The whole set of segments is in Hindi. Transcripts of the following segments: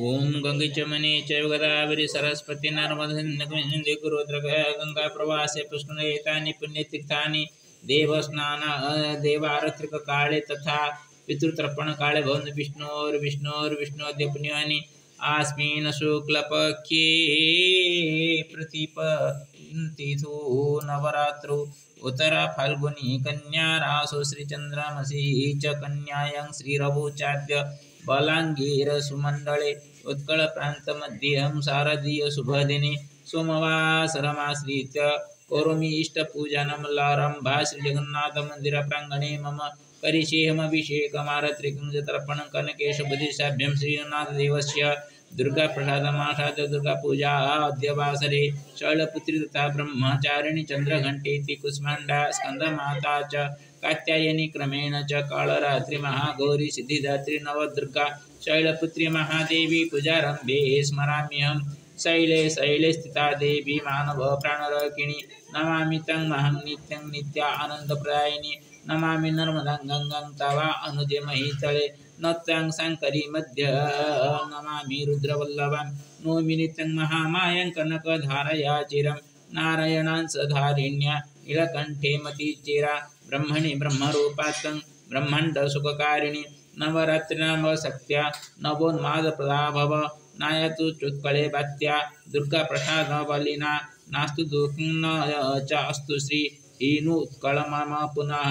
ओम गंगे च मने चैव गोदावरी सरस्वती नर्मदे गुरुद्रगया गंगा प्रवासे पुष्करेतानि पुण्यतीर्थानि देवारत्रिक काले तथा पितृतर्पण काले भवन्ति विष्णोर्विष्णोद्य पुण्यानि आस्मिन् शुक्लपक्षे प्रतिपत्तिथो नवरात्रौ उत्तरा फाल्गुनी कन्या रासो श्रीचन्द्रमसि च कन्यायां श्रीरवौ चाद्य बलांगीर सुमंडले उत्कल प्रांत मध्यम शारदीय शुभदिने सोमवासरमाश्रित्य करोमि इष्टपूजनं लारम्भा श्रीजगन्नाथ मंदिर प्रांगणे मम करिष्येऽभिषेकमारत्रिकं तर्पणं कनकेशबुद्धिशाभ्यं श्रीजगन्नाथदेवस्य दुर्गा प्रसादमासाद्य दुर्गा पूजा अद्यवासरे शैलपुत्री तथा ब्रह्मचारिणी चंद्रघंटेति कुष्मांडा स्कंदमाता च कात्यायनी क्रमेण च कालरात्रि महागौरी सिद्धिदात्री नवदुर्गा शैलपुत्री महादेवी पूजारंभे स्मराम्यहं शैले शैले स्थिता देवी मानव प्राणरकिणी नमामि तं महं नित्यं नित्या आनंदप्रदायिनी नमामि नर्मदां गंगां तवा अनुजे महितले नत्यां शङ्करी मध्य नमामि रुद्रवल्लभां नौमि नित्यं महामायं कनकधारया चिरं नारायणांसधारिण्या नीलकण्ठे मतिचिरा ब्रह्मणि ब्रह्मरूपात्तं ब्रह्माण्डसुखकारिणि नवरात्रिनवशक्त्या नवोन्मादप्रदा भव नायतु चुत्कले भक्त्या दुर्गाप्रसादबलिना नास्तु दुःखं च अस्तु श्री हीनोत्कल मम पुनः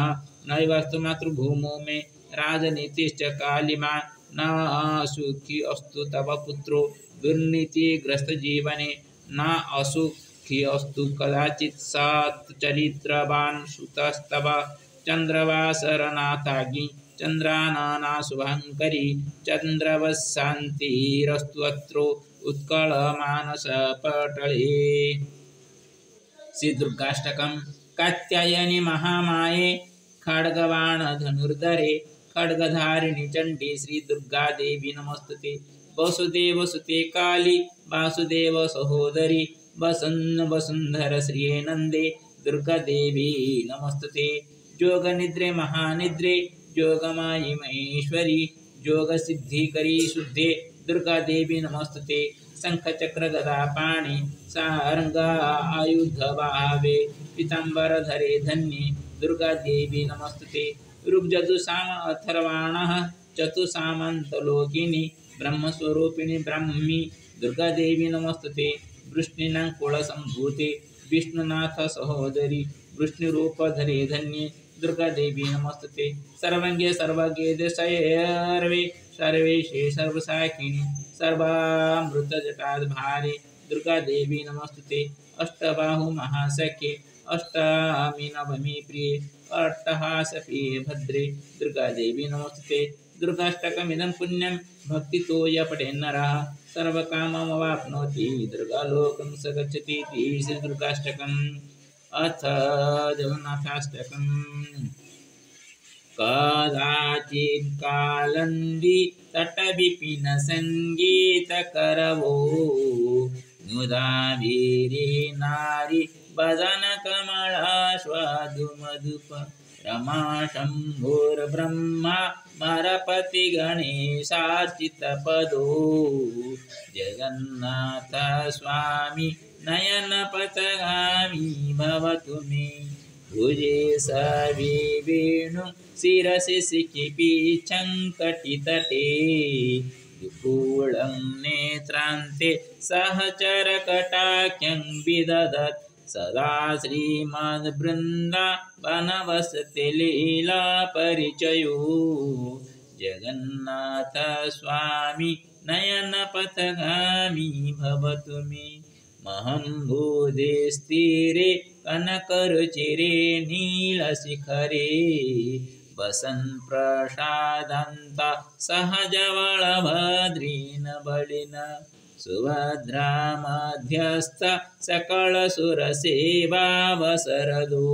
नैवस्तु मातृभूमौ मे राजनीतिश्च कालिमा न सुखी अस्तु तव पुत्रो दुर्नीतिग्रस्तजीवने न असुखी अस्तु कदाचित् सच्चरित्रवान् सुतस्तव चन्द्रवासरनाथाग्नि चन्द्रानना शुभङ्करी चन्द्रवशान्तिरस्तु अत्रो उत्कलमानसपटले श्री दुर्गाष्टकं कात्यायनी महामाये खड्गबाण धनुर्धरे खड्गधारिणी चंडी श्री दुर्गा देवी नमस्तुते वसुदेव सुते काली वासुदेव सहोदरी वसन्न वसुंधर श्री नंदे दुर्गा देवी नमस्तुते जोग निद्रे महानिद्रे जोगमायी महेश्वरी जोग सिद्धिकरी शुद्धे दुर्गा देवी नमस्तुते शंख चक्र गदा पाणि सारंग आयुध भावे पीतांबर धरे धन्ये दुर्गा देवी नमस्तुते ऋग्यजुषाम अथर्वाणः चतुसामन्तलोकिनी ब्रह्मस्वरूपिणी ब्राह्मी दुर्गा देवी नमस्तुते वृष्णीनां कुलसम्भूते विष्णुनाथ सहोदरी वृष्णिरूपधरे धन्ये दुर्गा देवी नमस्तुते सर्वज्ञे सर्वज्ञे सर्वे सर्वेशे सर्वसाकिनी सर्वामृतजटाधारे दुर्गा देवी नमस्तुते अष्टबाहु महासख्ये अष्टामी नवमी प्रिये अट्टहासप्रिये भद्रे दुर्गा देवी नमस्तुते दुर्गाष्टकमिदं पुण्यं भक्तितो य पठेन्नरः सर्वकाममवाप्नोति दुर्गालोकं स गच्छति इति श्री दुर्गाष्टकम् अथ जगन्नाथाष्टकम् कदाचित् कालन्दी तटविपिन संगीतकरवो नुदावीरे नारी बदन कमलाश्वादु मधुप रमा शम्भुर्ब्रह्मा मरपति गणेशार्चितपदो जगन्नाथ स्वामी नयनपथगामी भवतु मे भुजे सवि वेणु शिरसि सिकिपीच्छङ्कटितटे विपुलं नेत्रान्ते सहचरकटाख्यं विदधत् सदा श्रीमद्बृन्दावनवसति लीला परिचयो जगन्नाथ स्वामी नयनपथगामी भवतु मे महम्बोधे स्थिरे कनकरुचिरे नीलशिखरे वसन् प्रसादान्त सहजवळभद्रेण बलिन सुभद्रा मध्यस्थ सकलसुरसेवावसरदो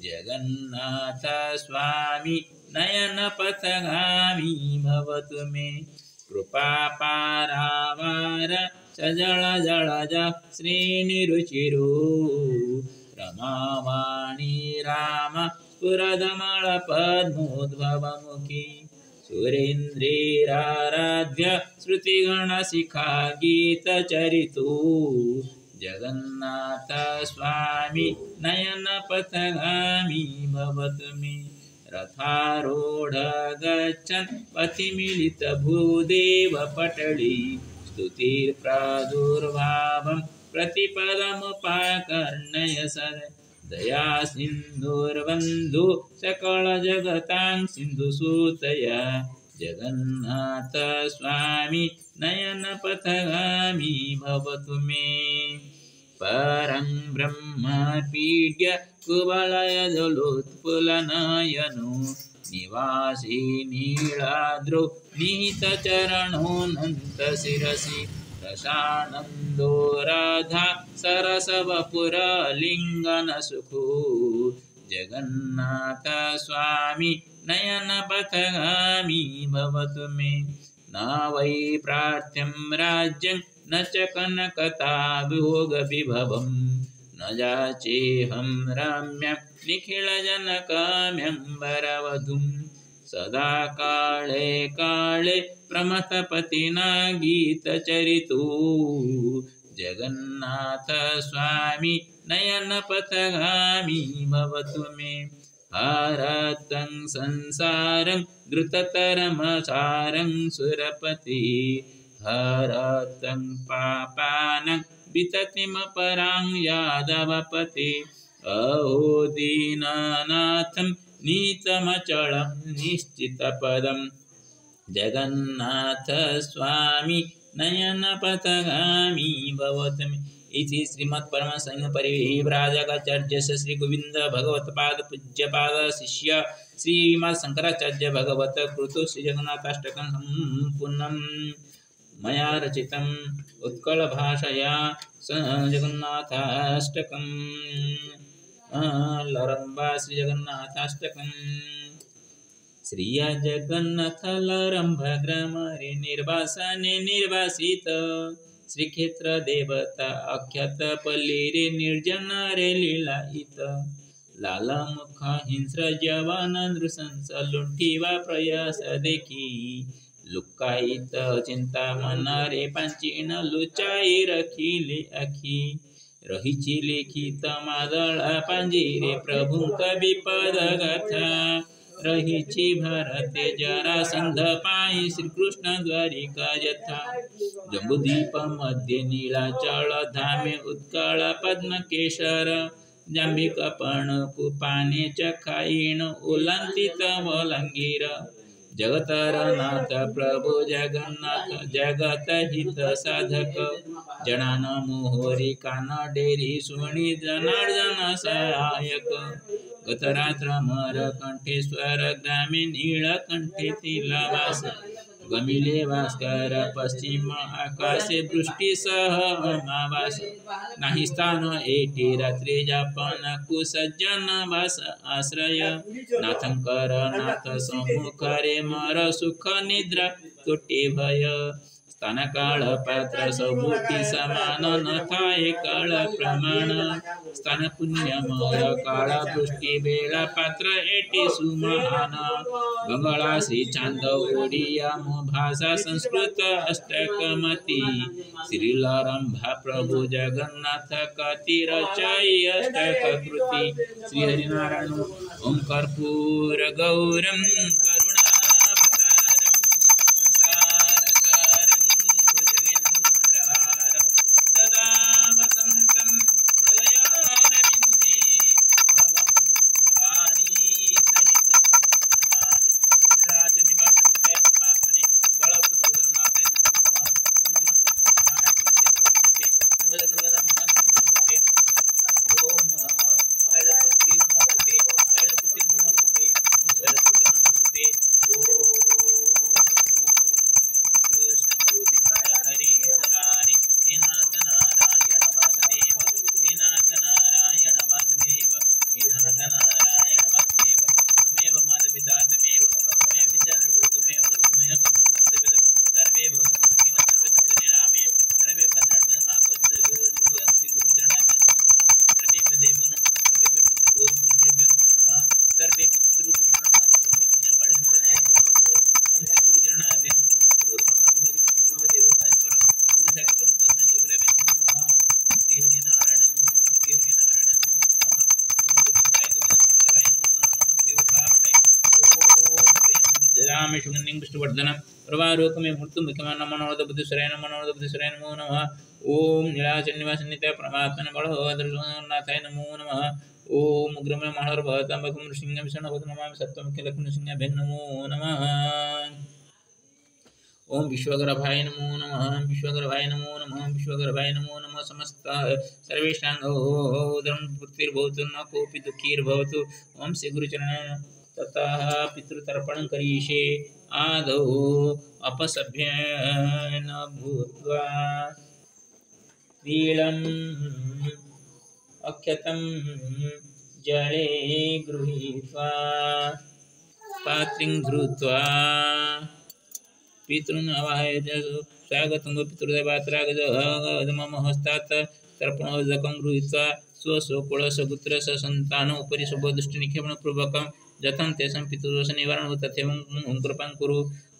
जगन्नाथ स्वामी नयनपथगामी भवतु मे कृपापारावार सजलजलज श्रीनिरुचिरो रमावाणी राम स्फुरदमलपद्मोद्भवमुखी सुरेन्द्रेराराध्य श्रुतिगणशिखा गीतचरितो जगन्नाथ स्वामी नयनपथगामी भवतु मे रथारूढ गच्छन् पथिमिलितभूदेव पटली स्तुतिर्प्रादुर्भावं प्रतिपदमुपाकर्णय सद दया सिन्धुर्बन्धु सकलजगतां सिन्धुसूतया जगन्नाथ स्वामी नयनपथगामी भवतु मे परं ब्रह्मपीड्य कुवलयदलोत्फुलनयनो निवासी नीलाद्रौ निहितचरणोऽनन्तशिरसि रसानन्दो राधा सरसवपुरलिङ्गनसुखो जगन्नाथ स्वामी नयनपथगामी भवतु मे न वै प्रार्थ्यं राज्यं न च कनकताभोगविभवं न जाचेऽहं रम्यं निखिलजनकाम्यं वरवधूं सदा काले काले प्रमथपतिना गीतचरितो जगन्नाथ स्वामी नयनपथगामी भवतु मे हारतं संसारं द्रुततरमसारं सुरपति हरतं पापानं विततिमपरां यादवपति अहो दीननाथं नीतमचलं निश्चितपदं जगन्नाथ स्वामी नयनपथगामी भवतु मे इति श्रीमत्परमसंघपरिव्राजकाचार्यस्य श्री गोविंद भगवत पाद पूज्यपाद शिष्य श्रीमत्शंकराचार्य भगवत कृतो श्री जगन्नाथाष्टकं संपूर्णं मया रचितम् उत्कल भाषया जगन्नाथाष्टकं लरंबा श्री जगन्नाथाष्टकं श्रिया जगन्नाथ लरंभ ग्रामरे निर्वासने निर्वासित श्रीक्षेत्र देवता अख्यात पल्लीरे निर्जन रे लीलायित लाल मुख हिंस्र जवान नृशंस लुंठिवा प्रयास देखी लुकायित चिंता मन रे पांचीन लुचाई रखिले आखी रहिची लिखित मादळा पांजिरे प्रभुंक विपद गाथा रहिची भारते जरासंध पायी श्रीकृष्ण द्वारिका यथा जम्बूद्वीप मध्ये नीलाचल धामे उत्कळ पद्मकेशर जांबिकपण कुपाने चखाईन ओलांतित वलंगीर जगतरनाथ प्रभु जगन्नाथ जगत हित साधक जनान मोहरी कान डेरी सुणी जनार्दन सहायक गतरात्र मर कंठेश्वर ग्रामे नीळकंठे तिलवास गमिले भास्कर पश्चिम आकाशे वृष्टीसह अमावास नाही स्थान एटी रात्री जापन कुसज्जन वास आश्रय नाथंकर नाथ सम्मुख रे मर सुख निद्रा तुटे भय स्थान काळ पात्र सबुटी समान न थाए काळ प्रमाण स्थान पुण्यमय काळ दृष्टी बेळा पात्र एटी सुमहान बंगळा श्री चांद ओडिया भाषा संस्कृत अष्टकमती श्रीलरंभा प्रभु जगन्नाथ कति रचयि अष्टककृति श्री हरिनारायण ओम कर्पूर गौरम करुणावतारम संसारसारं भुजगेन्द्रहारं सदा वसन्तं हृदयारविन्दे भवं भवानी सहितं नमामि इंद्राजनिवासनित्य परमात्मने बलभद्रजगन्नाथाय नमः नमस्ते महाराज विजयते संगदगदा महात्मने ओम शैलपुत्री नमस्ते शैलपुत्री नमस्ते ओम शैलपुत्री नमस्ते मे सुगन्धिं पुष्टिवर्धनं प्रभारोकमे मृत्युमुख्यमान् नमो नमः बुद्धिश्वराय नमो नमः बुद्धिश्वराय नमो नमः ओम नीलाचलनिवासनित्य परमात्मने बलहोदरनाथाय नमो नमः ओम उग्रमे महारभवतं बकुं सिंहं विष्णुपदनमामि सत्त्वमुख्य लक्ष्मीसिंहाभ्यं नमो नमः ओम विश्वगर्भाय नमो नमः विश्वगर्भाय नमो नमः विश्वगर्भाय नमो नमः समस्त सर्वेषां उदरं पुत्रिर्भवतु न कोऽपि दुःखीर्भवतु ओम श्री गुरुचरण ततः पितृतर्पणं करिष्ये आदौ अपसभ्येन भूत्वा वीळम् अक्षतं जले गृहीत्वा पात्रिं धृत्वा पितॄन् आवाहयति स्वागतं पितृदेवात्रागमम हस्तात् तर्पणोदकं गृहीत्वा स्वस्वकुलसगोत्रसन्तानम् उपरि शुभदृष्टिनिक्षेपणपूर्वकं यथं तेषां पितृदोषनिवारणं तथैव कृपां कुरु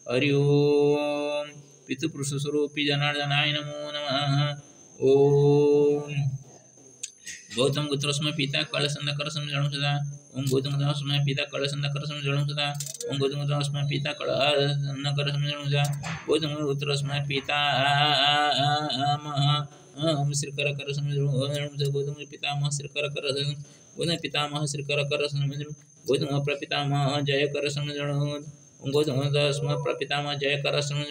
हरि ओं पितृपुरुषस्वरूपी जनार्दनाय नमो नमः ओम गौतम गोत्रस्मै पिता कलसन्दकरसं जलं सदा ओम गौतम गोत्रस्मै पिता कलसन्दकरसं जलं सदा ओम गौतम गोत्रस्मै पिता कलसन्दकरसं जलं सदा गौतम गोत्रस्मै पिता श्रीकरकरसं जलं सदा गौतम पितामह श्रीकरकरसं गौतम पितामह श्रीकरकरसं गौतम प्रपितामह जयकरसं जलं ओम गौतम गोत्रस्मै प्रपितामह जयकरसं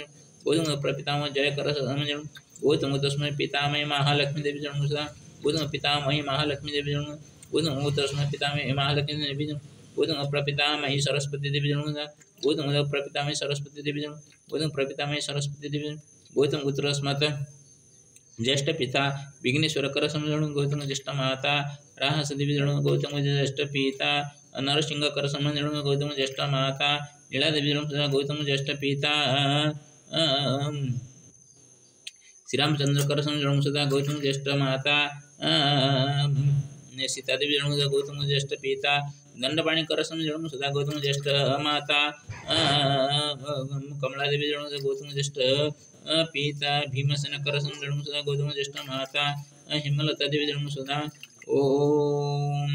गौतम प्रपितामह जयकरसं जलं गौतम गोत्रस्मै पितामही महालक्ष्मी देवी जलं सदा गौतम पितामही महालक्ष्मी देवी जन्म गौतम गोत्रस्मै पितामही महालक्ष्मी देवी जन्म गौतम प्रपितामही सरस्वती देवी जन्म गौतम प्रपितामही सरस्वती देवी जन्म गौतम प्रपितामही सरस्वती देवी जन्म गौतम गोत्रस्मात् ज्येष्ठ पिता विघ्नेश्वर करसं जन्म गौतम ज्येष्ठ माता राहस देवी जन्म गौतम ज्येष्ठ पिता नरसिंह करसं जन्म गौतम ज्येष्ठ माता लीला देवी जन्म गौतम ज्येष्ठ पिता श्रीरामचंद्र करसं जन्म सदा गौतम ज्येष्ठ माता सीता देवी जन्म सदा गौतम ज्येष्ठ पिता दंडपाणी करसं जन्म सदा गौतम ज्येष्ठ माता कमला देवी जन्म सदा गौतम ज्येष्ठ पिता भीमसेन करसं जन्म सदा गौतम ज्येष्ठ माता हिमलता देवी जन्म सदा ओम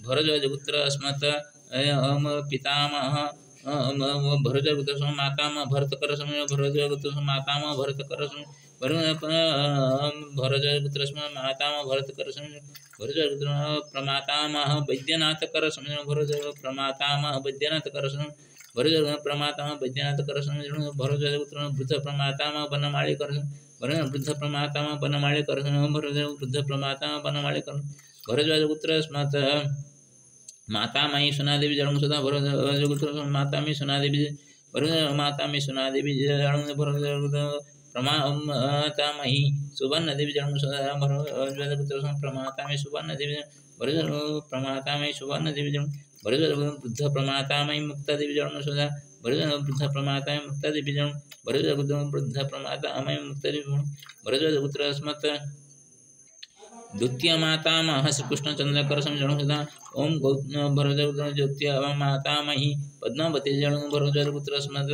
भरद्वाजपुत्र अस्मत् पितामह भरद्वाजपुत्र मातामह भरतकरसं भरद्वाजपुत्र मातामह भरतकरसं भरद्वाजपुत्र मातामह भरतकरसं भरद्वाजपुत्र प्रमातामह वैद्यनाथकरसं भरद्वाज प्रमातामह वैद्यनाथकरसं भरद्वाज प्रमातामह वैद्यनाथकरसं भरद्वाजपुत्र वृद्ध प्रमातामह बनमाळीकरसं वृद्ध प्रमातामह बनमाळीकरसं भरद्वाज वृद्ध प्रमातामह बनमाळीकरसं भरद्वाजपुत्र अस्मात् मातामही सुनादेवी जन्म सदा भरद्वाजपुत्र मातामही सुनादेवी मातामही सुनादेवी जन्म भरद्वाज प्रमातामही सुवर्ण देवी जन्म सदा भरद्वाजपुत्र प्रमातामही सुवर्ण देवी भरद्वाज प्रमातामही सुवर्ण देवी जन्म भरद्वाज वृद्ध प्रमातामही मुक्ता देवी जन्म सदा भरद्वाज वृद्ध प्रमातामही मुक्ता देवी जन्म भरद्वाज वृद्ध प्रमातामही मुक्ता देवी भरद्वाजपुत्र अस्मत् द्वितीय मातामह श्रीकृष्णचंद्र करसं जन्म सदा ओम भरद्वाज द्वितीय मातामही पद्मावती जन्म भरद्वाजपुत्र अस्मत्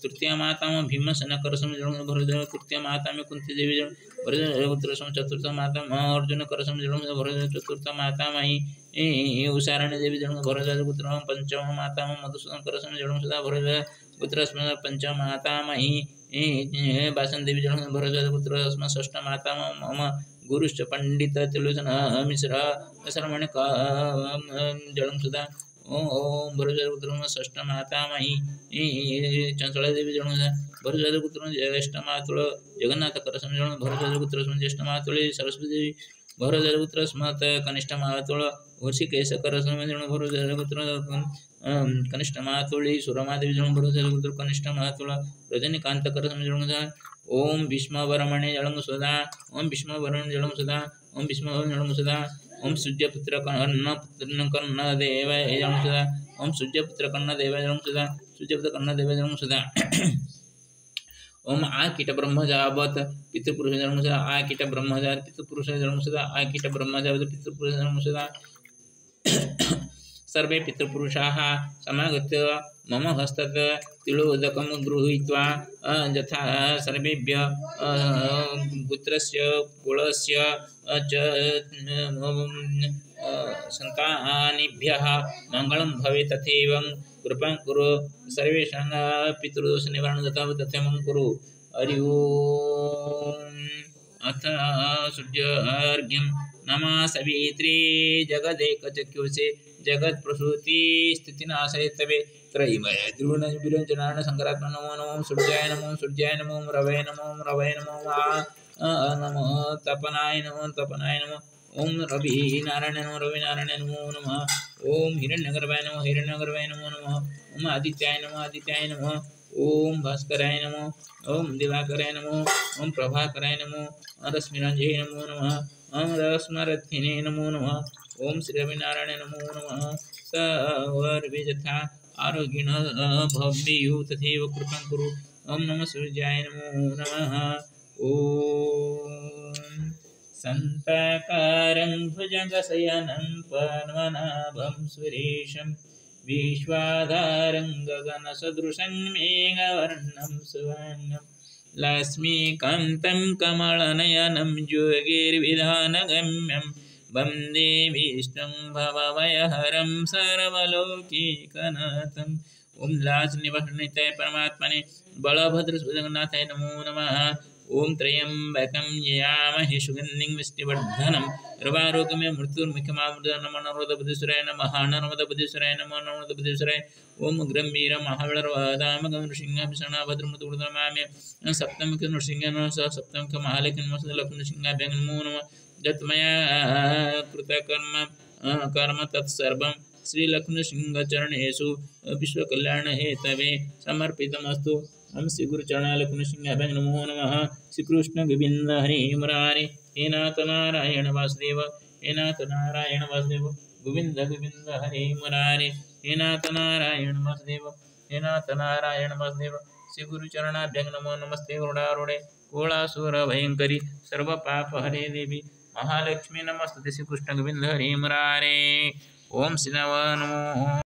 तृतीय मातामह भीमसेन करसं जन्म भरद्वाज तृतीय मातामह कुंती देवी जन्म भरद्वाजपुत्र चतुर्थ मातामह अर्जुन करसं जन्म भरद्वाज चतुर्थ मातामही उषाराणी देवी जन्म भरद्वाजपुत्र पंचम मातामह मधुसूदन करसं जन्म सदा भरद्वाजपुत्र अस्मत् पंचम मातामही बासन देवी जन्म भरद्वाजपुत्र अस्मत् षष्ठ मातामह मम गुरुश्च पंडित त्रिलोचन मिश्र शरमण जन्म सदा ओम भरद्वाजपुत्र षष्ठ मातामही चंचला देवी जन्म सदा भरद्वाजपुत्र ज्येष्ठ मातुल जगन्नाथ करसं जन्म भरद्वाजपुत्र ज्येष्ठ मातुल सरस्वती देवी भरद्वाजपुत्र अस्मत् कनिष्ठ मातुल ऋषिकेश करसं जन्म भरद्वाजपुत्र कनिष्ठ मातुली सुरमा देवी जन्म भरद्वाजपुत्र कनिष्ठ मातुल रजनीकांत करसं जन्म ओम भीष्मवरमणे जलम सदा ओम भीष्मवरण जलम सदा ओम भीष्मवरण जलम सदा ओम सूर्यपुत्र कर्ण देव जलम सदा ओम सूर्यपुत्र कर्ण देव जलम सदा सूर्यपुत्र कर्ण देव जलम सदा ओम आकीट ब्रह्मजावत पितृपुरुष जलम सदा आकीट ब्रह्मजात पितृपुरुष जलम सदा आकीट ब्रह्मजावत पितृपुरुष जलम सदा सर्वे पितृपुरुषाः समागत्य मम हस्तात् तिलोदकं गृहीत्वा यथा सर्वेभ्यः पुत्रस्य कुलस्य च संतानेभ्यः मङ्गलं भवेत् तथैव कृपां कुरु सर्वेषां पितृदोष निवारणं तथैवं कुरु हरि ओम् अथ सूर्यार्घ्यं नमः सवित्रे जगदेकचक्षुषे जगत्प्रसूति स्थितिनाशये तवे त्रयीमय द्रुवणविरञ्जनाय शङ्करात्मने नमो नमः सूर्याय नमो रवये नमो नमो तपनाय नमो ओम रवि नारायण नमो नमः ओम हिरण्यगर्भाय नमो नमः ओम आदित्याय नमो ओम भास्कराय नमो ओम दिवाकराय नमो ओम प्रभाकराय नमो रश्मिरञ्जये नमो नमः ओम रश्मरथिने नमो नमः ओम श्री रविनारायण नमो नमः सर्वैर्विजथा आरोग्येण भवेयुः तथैव कृपां कुरु ओम नमः सूर्याय नमो नमः ओम संताकारं भुजगशयनं पद्मनाभं सुरेशं विश्वाधारं गगनसदृशं मेघवर्णं सुवर्णं लक्ष्मीकान्तं कमलनयनं योगिर्विधानगम्यं वन्दे विष्णुं भवभयहरं सर्वलोकैकनाथम् ओम लासनिवासनिताय परमात्मने बलभद्रसुजगन्नाथाय नमो नमः ओम त्र्यंबकं यजामहे सुगन्धिं पुष्टिवर्धनं सर्वारोग्यमे मृत्युर्मुखमामृतनमोनरोधबुद्धिसुराय नमः नर्मदबुद्धिसुराय नमो नर्मदबुद्धिसुराय ओम ग्रंभीर महाबलवदामगं नृसिंहभीषणाभद्रमुतुर्दमाम्य सप्तमुख नृसिंहः सप्तमुख महालक्ष्मीनमोऽस्तुलक्ष्मीनृसिंहाभ्यां नमो नमः यत्मया कृतकर्म कर्म तत्सर्वं श्रीलक्ष्मीनृसिंहचरणेषु विश्वकल्याणहेतवे समर्पितमस्तु हम श्री गुरुचरण लक्ष्मीनृसिंहाभ्यां नमो नमः श्री कृष्ण गोविंद हरे मुरारे हे नाथ नारायण वासुदेव गोविंद गोविंद हरे मुरारे हे नाथ नारायण वासुदेव श्री गुरुचरणाभ्यां नमो नमस्ते गरुडारूढे कोलासुर भयंकरी सर्व पाप हरे देवी महालक्ष्मी नमस्ते श्री कृष्ण गोविंद हरे मुरारे ओम श्री नमो